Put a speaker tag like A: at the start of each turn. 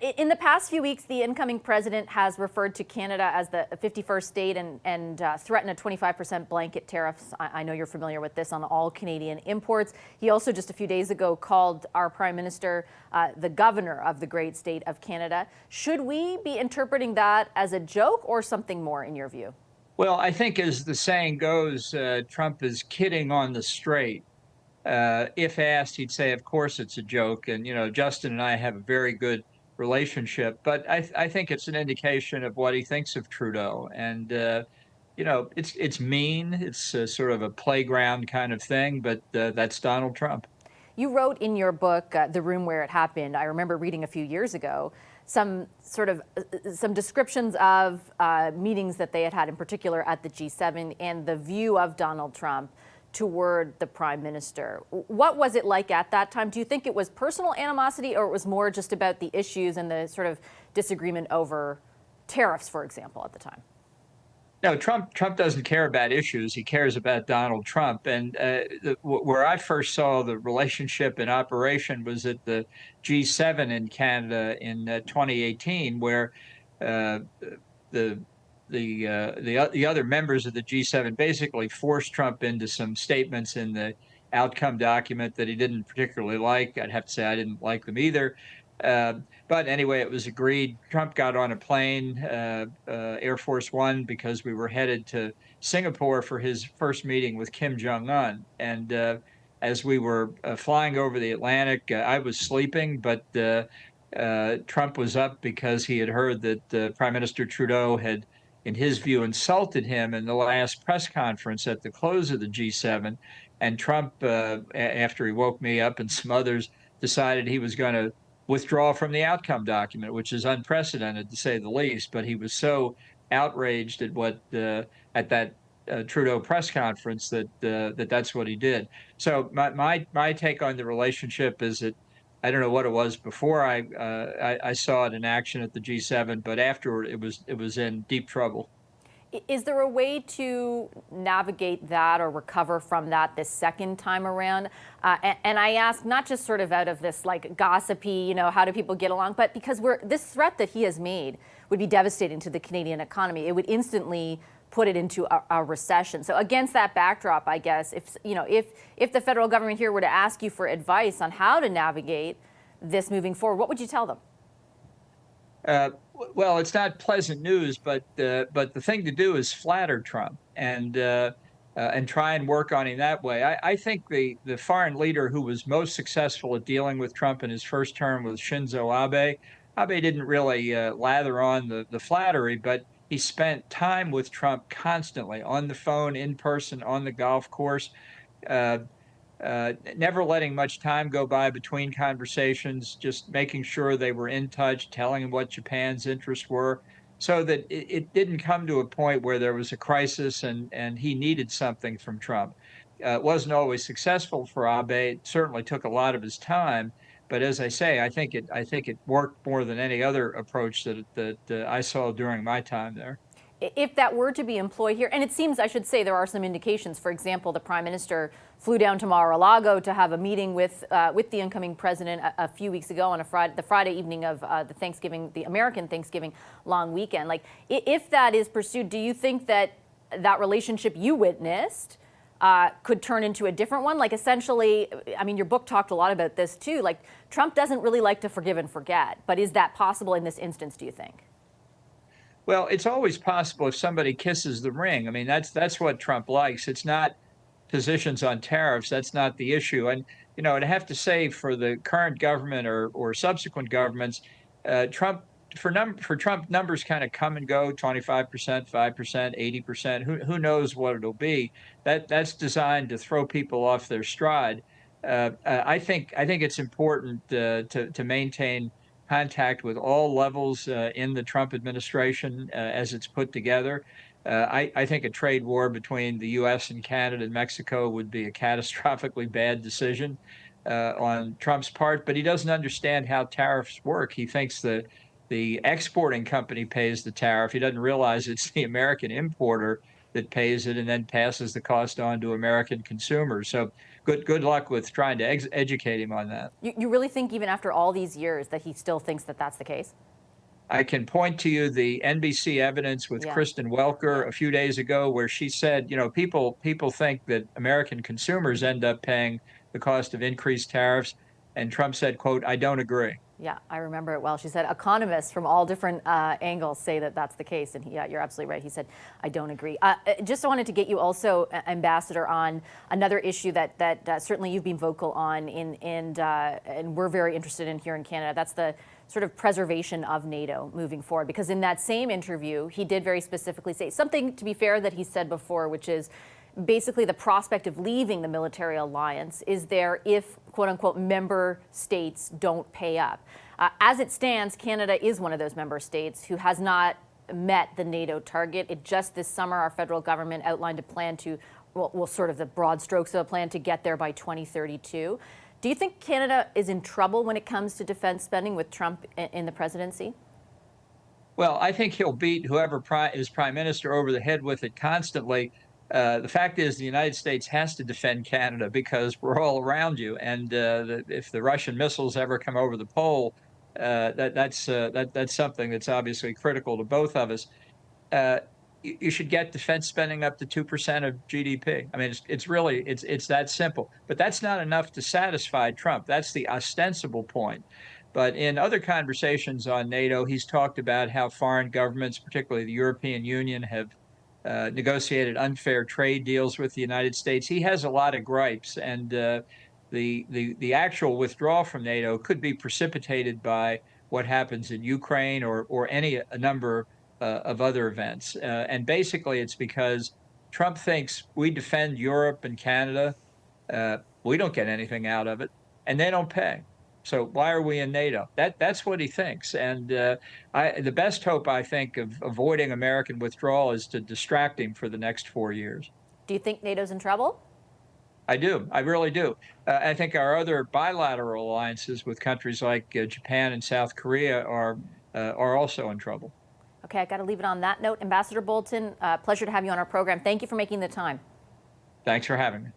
A: In the past few weeks, the incoming president has referred to Canada as the 51st state and threatened a 25% blanket tariffs. I know you're familiar with this, on all Canadian imports. He also just a few days ago called our prime minister the governor of the great state of Canada. Should we be interpreting that as a joke or something more in your view?
B: Well, I think as the saying goes, Trump is kidding on the straight. If asked, he'd say, of course it's a joke. And, Justin and I have a very good relationship, but I think it's an indication of what he thinks of Trudeau. And, it's mean. It's sort of a playground kind of thing, but that's Donald Trump.
A: You wrote in your book, The Room Where It Happened, I remember reading a few years ago, some descriptions of meetings that they had had, in particular at the G7, and the view of Donald Trump toward the prime minister. What was it like at that time? Do you think it was personal animosity, or it was more just about the issues and the sort of disagreement over tariffs, for example, at the time?
B: No, Trump doesn't care about issues. He cares about Donald Trump. And where I first saw the relationship in operation was at the G7 in Canada in 2018, where the other members of the G7 basically forced Trump into some statements in the outcome document that he didn't particularly like. I'd have to say I didn't like them either. But anyway, it was agreed. Trump got on a plane, Air Force One, because we were headed to Singapore for his first meeting with Kim Jong-un. And as we were flying over the Atlantic, I was sleeping, but Trump was up because he had heard that Prime Minister Trudeau had, in his view, insulted him in the last press conference at the close of the G7. And Trump, after he woke me up and some others, decided he was going to withdraw from the outcome document, which is unprecedented to say the least. But he was so outraged at what at that Trudeau press conference that that's what he did. So my take on the relationship is that I don't know what it was before I saw it in action at the G7, but afterward it was in deep trouble.
A: Is there a way to navigate that or recover from that this second time around? And I ask not just sort of out of this like gossipy, how do people get along, but because this threat that he has made would be devastating to the Canadian economy. It would instantly put it into a recession. So against that backdrop, I guess, if the federal government here were to ask you for advice on how to navigate this moving forward, what would you tell them?
B: Well, it's not pleasant news, but the thing to do is flatter Trump and try and work on him that way. I think the foreign leader who was most successful at dealing with Trump in his first term was Shinzo Abe. Abe didn't really lather on the flattery, but he spent time with Trump constantly on the phone, in person, on the golf course. Never letting much time go by between conversations, just making sure they were in touch, telling him what Japan's interests were, so that it didn't come to a point where there was a crisis and he needed something from Trump. It wasn't always successful for Abe. It certainly took a lot of his time. But as I say, I think it worked more than any other approach that I saw during my time there.
A: If that were to be employed here, and it seems, I should say, there are some indications. For example, the prime minister flew down to Mar-a-Lago to have a meeting with the incoming president a few weeks ago on the Friday evening of the American Thanksgiving long weekend. Like, if that is pursued, do you think that relationship you witnessed could turn into a different one? Like, essentially, I mean, your book talked a lot about this too. Like, Trump doesn't really like to forgive and forget, but is that possible in this instance, do you think?
B: Well, it's always possible if somebody kisses the ring. I mean, that's what Trump likes. It's not positions on tariffs. That's not the issue. And I'd have to say for the current government or subsequent governments, Trump for Trump numbers kind of come and go, 25%, 5%, 80%. Who knows what it'll be? That's designed to throw people off their stride. I think it's important to maintain contact with all levels in the Trump administration as it's put together. I think a trade war between the U.S. and Canada and Mexico would be a catastrophically bad decision on Trump's part, but he doesn't understand how tariffs work. He thinks the exporting company pays the tariff. He doesn't realize it's the American importer that pays it and then passes the cost on to American consumers. So good luck with trying to educate him on that.
A: You really think even after all these years that he still thinks that that's the case?
B: I can point to you the NBC evidence with
A: Yeah.
B: Kristen Welker
A: Yeah.
B: a few days ago, where she said, people think that American consumers end up paying the cost of increased tariffs, and Trump said, "quote I don't agree."
A: Yeah, I remember it well. She said economists from all different angles say that that's the case. And yeah, you're absolutely right. He said, I don't agree. Just wanted to get you also, Ambassador, on another issue that certainly you've been vocal on and we're very interested in here in Canada. That's the sort of preservation of NATO moving forward. Because in that same interview, he did very specifically say something, to be fair, that he said before, which is basically the prospect of leaving the military alliance is there if, quote unquote, member states don't pay up. As it stands, Canada is one of those member states who has not met the NATO target. Just this summer, our federal government outlined a plan to, well, sort of the broad strokes of a plan to get there by 2032. Do you think Canada is in trouble when it comes to defense spending with Trump in the presidency?
B: Well, I think he'll beat whoever is prime minister over the head with it constantly. The fact is, the United States has to defend Canada because we're all around you. And if the Russian missiles ever come over the pole, that's something that's obviously critical to both of us. You should get defense spending up to 2% of GDP. I mean, it's that simple. But that's not enough to satisfy Trump. That's the ostensible point. But in other conversations on NATO, he's talked about how foreign governments, particularly the European Union, have negotiated unfair trade deals with the United States. He has a lot of gripes, and the actual withdrawal from NATO could be precipitated by what happens in Ukraine or a number of other events. And basically, it's because Trump thinks we defend Europe and Canada, we don't get anything out of it, and they don't pay. So why are we in NATO? That's what he thinks. And the best hope, I think, of avoiding American withdrawal is to distract him for the next 4 years.
A: Do you think NATO's in trouble?
B: I do. I really do. I think our other bilateral alliances with countries like Japan and South Korea are also in trouble.
A: Okay, I got to leave it on that note. Ambassador Bolton, pleasure to have you on our program. Thank you for making the time.
B: Thanks for having me.